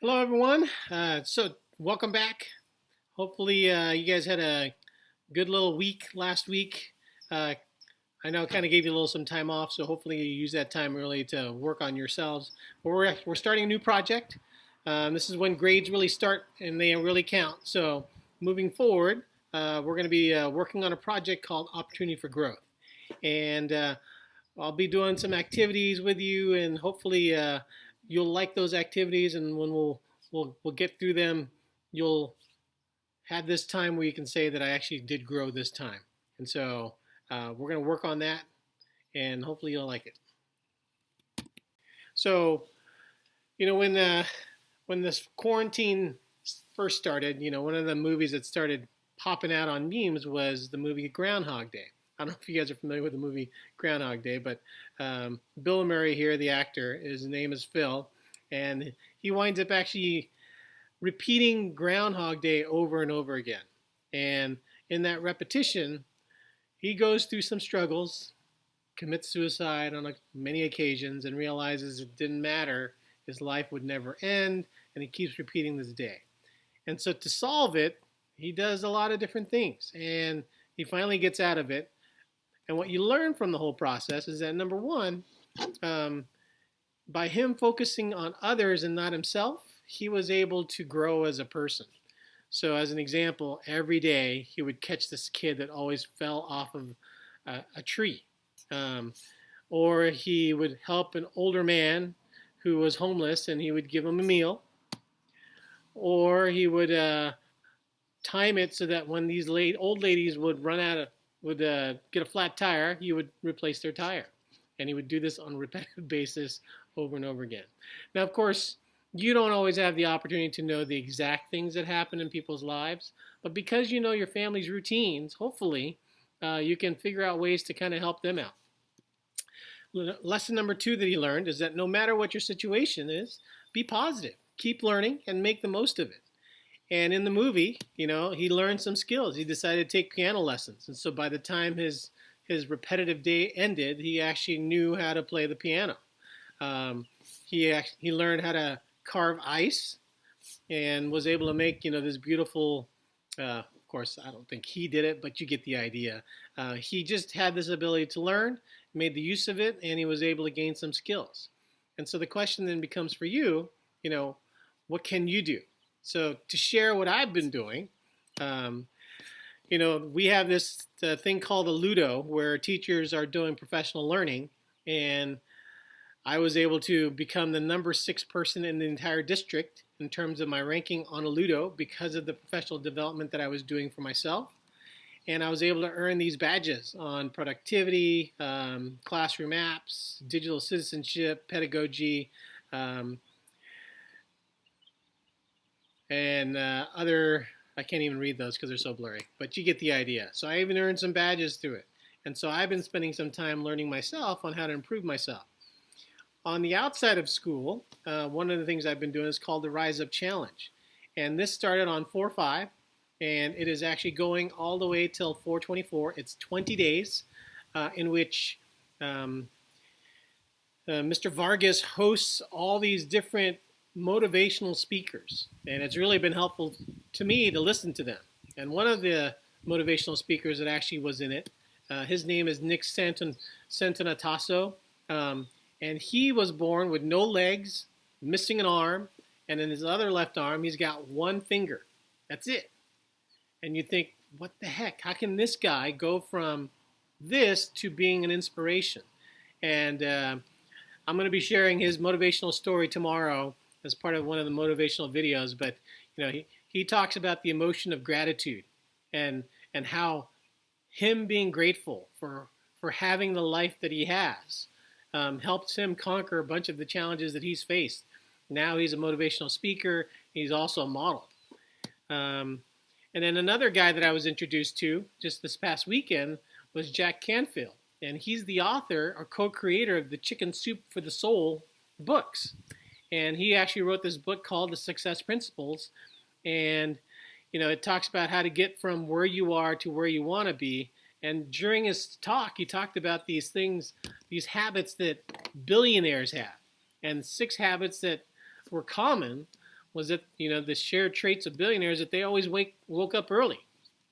Hello, everyone. So, welcome back. Hopefully, you guys had a good little week last week. Uh, I know I kind of gave you a little some time off, so hopefully you use that time really to work on yourselves. But we're starting a new project. This is when grades really start and they really count. So, moving forward, we're going to be working on a project called Opportunity for Growth, and I'll be doing some activities with you, and hopefully you'll like those activities. And when we'll get through them, you'll have this time where you can say that I actually did grow this time. And so we're going to work on that, and hopefully you'll like it. So when this quarantine first started, one of the movies that started popping out on memes was the movie Groundhog Day. I don't know if you guys are familiar with the movie Groundhog Day, but Bill Murray here, the actor, his name is Phil, and he winds up actually repeating Groundhog Day over and over again. And in that repetition, he goes through some struggles, commits suicide on many occasions, and realizes it didn't matter. His life would never end, and he keeps repeating this day. And so to solve it, he does a lot of different things, and he finally gets out of it. And what you learn from the whole process is that number one, by him focusing on others and not himself, he was able to grow as a person. So, as an example, every day he would catch this kid that always fell off of a tree. Or he would help an older man who was homeless and he would give him a meal. Or he would time it so that when these old ladies would get a flat tire, he would replace their tire. And he would do this on a repetitive basis over and over again. Now, of course, you don't always have the opportunity to know the exact things that happen in people's lives, but because you know your family's routines, hopefully you can figure out ways to kind of help them out. Lesson number two that he learned is that no matter what your situation is, be positive, keep learning, and make the most of it. And in the movie, he learned some skills. He decided to take piano lessons. And so by the time his repetitive day ended, he actually knew how to play the piano. He learned how to carve ice and was able to make, this beautiful, of course, I don't think he did it, but you get the idea. He just had this ability to learn, made the use of it, and he was able to gain some skills. And so the question then becomes for you, what can you do? So to share what I've been doing, we have this thing called a Ludo where teachers are doing professional learning, and I was able to become the number 6 person in the entire district in terms of my ranking on a Ludo because of the professional development that I was doing for myself. And I was able to earn these badges on productivity, classroom apps, digital citizenship, pedagogy, and other, I can't even read those because they're so blurry, but you get the idea. So I even earned some badges through it. And so I've been spending some time learning myself on how to improve myself. On the outside of school, one of the things I've been doing is called the Rise Up Challenge. And this started on 4/5, and it is actually going all the way till 4/24. It's 20 days in which Mr. Vargas hosts all these different motivational speakers. And it's really been helpful to me to listen to them. And one of the motivational speakers that actually was in it, his name is Nick Santonatasso. And he was born with no legs, missing an arm, and in his other left arm, he's got one finger. That's it. And you think, what the heck? How can this guy go from this to being an inspiration? And I'm going to be sharing his motivational story tomorrow as part of one of the motivational videos. But he talks about the emotion of gratitude and how him being grateful for having the life that he has helps him conquer a bunch of the challenges that he's faced. Now he's a motivational speaker. He's also a model. And then another guy that I was introduced to just this past weekend was Jack Canfield. And he's the author or co-creator of the Chicken Soup for the Soul books. And he actually wrote this book called The Success Principles. And, it talks about how to get from where you are to where you want to be. And during his talk, he talked about these things, these habits that billionaires have. And 6 habits that were common was that, the shared traits of billionaires that they always woke up early,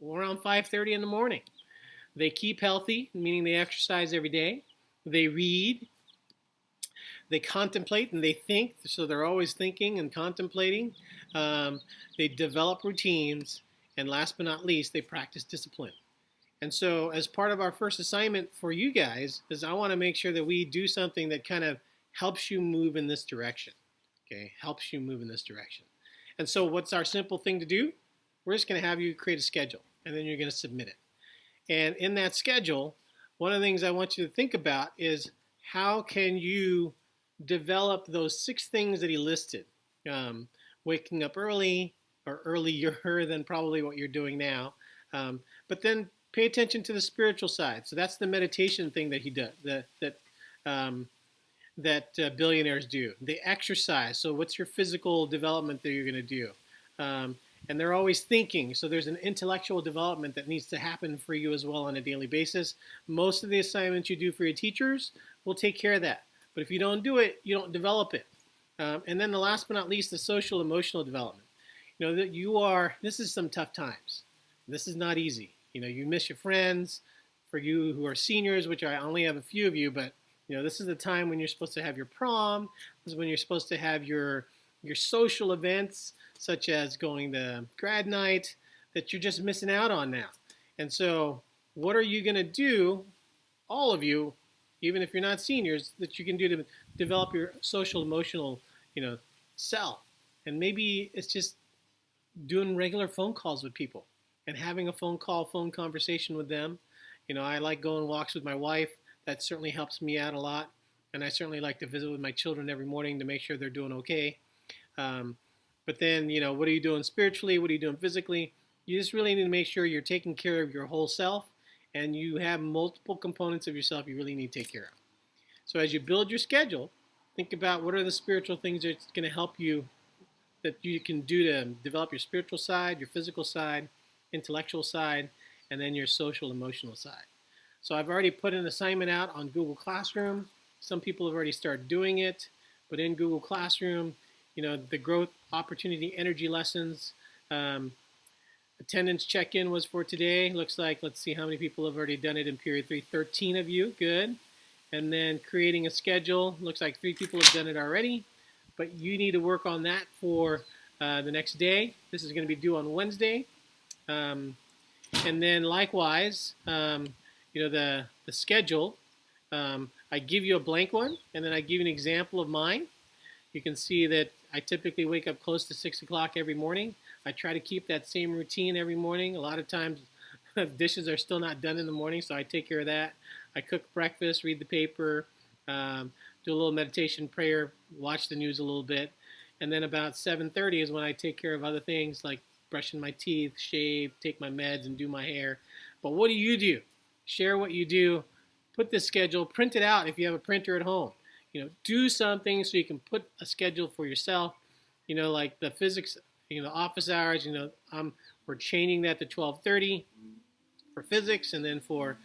around 5:30 in the morning. They keep healthy, meaning they exercise every day. They read, they contemplate, and they think. So they're always thinking and contemplating. They develop routines, and last but not least, they practice discipline. And so, as part of our first assignment for you guys, is I want to make sure that we do something that kind of helps you move in this direction. Okay, helps you move in this direction. And so, what's our simple thing to do? We're just going to have you create a schedule, and then you're going to submit it. And in that schedule, one of the things I want you to think about is how can you develop those 6 things that he listed. Waking up early, or earlier than probably what you're doing now. But then pay attention to the spiritual side. So that's the meditation thing that he does, that billionaires do. They exercise. So what's your physical development that you're going to do? And they're always thinking. So there's an intellectual development that needs to happen for you as well on a daily basis. Most of the assignments you do for your teachers will take care of that. But if you don't do it, you don't develop it. And then the last but not least, the social emotional development. That this is some tough times. This is not easy. You miss your friends. For you who are seniors, which I only have a few of you, but this is the time when you're supposed to have your prom. This is when you're supposed to have your social events, such as going to grad night, that you're just missing out on now. And so what are you going to do, all of you, even if you're not seniors, that you can do to develop your social emotional, self? And maybe it's just doing regular phone calls with people and having a phone conversation with them. I like going walks with my wife. That certainly helps me out a lot. And I certainly like to visit with my children every morning to make sure they're doing okay. But then, what are you doing spiritually? What are you doing physically? You just really need to make sure you're taking care of your whole self, and you have multiple components of yourself you really need to take care of. So as you build your schedule, think about what are the spiritual things that's going to help you, that you can do to develop your spiritual side, your physical side, intellectual side, and then your social emotional side. So I've already put an assignment out on Google Classroom. Some people have already started doing it, but in Google Classroom, the growth, opportunity, energy lessons, attendance check-in was for today. Looks like, let's see how many people have already done it in period 3. 13 of you, good. And then creating a schedule, looks like 3 people have done it already, but you need to work on that for the next day. This is going to be due on Wednesday. And then likewise, the schedule, I give you a blank one, and then I give you an example of mine. You can see that I typically wake up close to 6 o'clock every morning. I try to keep that same routine every morning. A lot of times dishes are still not done in the morning, so I take care of that. I cook breakfast, read the paper, do a little meditation, prayer, watch the news a little bit. And then about 7:30 is when I take care of other things like brushing my teeth, shave, take my meds, and do my hair. But what do you do? Share what you do. Put this schedule, print it out if you have a printer at home. Do something so you can put a schedule for yourself. Like the physics, office hours, we're changing that to 12:30 for physics, and then for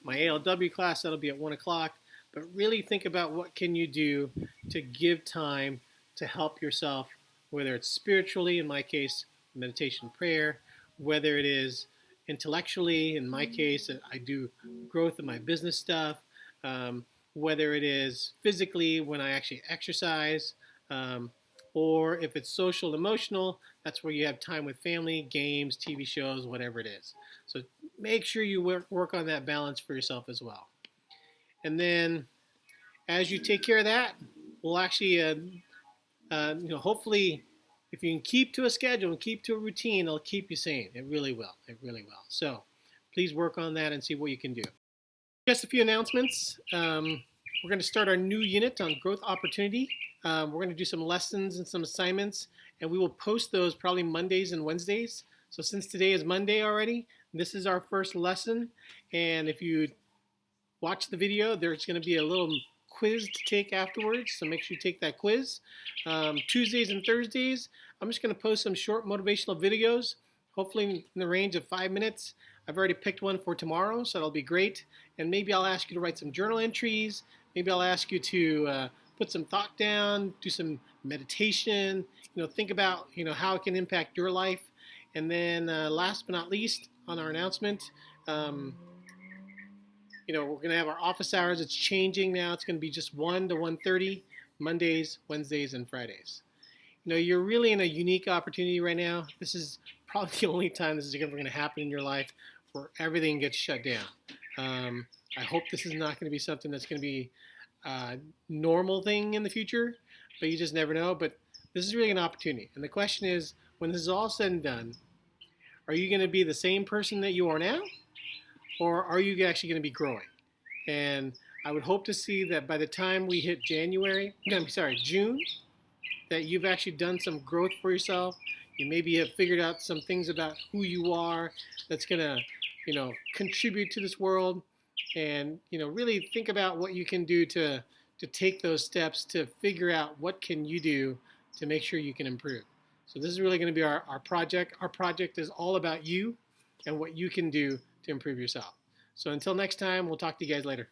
my ALW class, that'll be at 1 o'clock. But really think about what can you do to give time to help yourself, whether it's spiritually, in my case, meditation, prayer, whether it is intellectually, in my case, I do growth in my business stuff, whether it is physically when I actually exercise, or if it's social, emotional, that's where you have time with family, games, TV shows, whatever it is. So make sure you work on that balance for yourself as well. And then as you take care of that, we'll actually, hopefully, if you can keep to a schedule and keep to a routine, it'll keep you sane. It really will. It really will. So please work on that and see what you can do. Just a few announcements. We're going to start our new unit on growth opportunity. We're going to do some lessons and some assignments, and we will post those probably Mondays and Wednesdays. So since today is Monday already, this is our first lesson. And if you watch the video, there's going to be a little quiz to take afterwards, so make sure you take that quiz. Tuesdays and Thursdays, I'm just going to post some short motivational videos, hopefully in the range of 5 minutes. I've already picked one for tomorrow, so that'll be great. And maybe I'll ask you to write some journal entries. Maybe I'll ask you to put some thought down, do some meditation, think about, how it can impact your life. And then last but not least on our announcement, um, we're going to have our office hours. It's changing now. It's going to be just 1 to 1:30, Mondays, Wednesdays, and Fridays. You're really in a unique opportunity right now. This is probably the only time this is ever going to happen in your life where everything gets shut down. I hope this is not going to be something that's going to be a normal thing in the future, but you just never know. But this is really an opportunity. And the question is, when this is all said and done, are you going to be the same person that you are now? Or are you actually going to be growing? And I would hope to see that by the time we hit June, that you've actually done some growth for yourself. You maybe have figured out some things about who you are that's going to, contribute to this world, and really think about what you can do to take those steps to figure out what can you do to make sure you can improve. So this is really going to be our project. Our project is all about you and what you can do to improve yourself. So until next time, we'll talk to you guys later.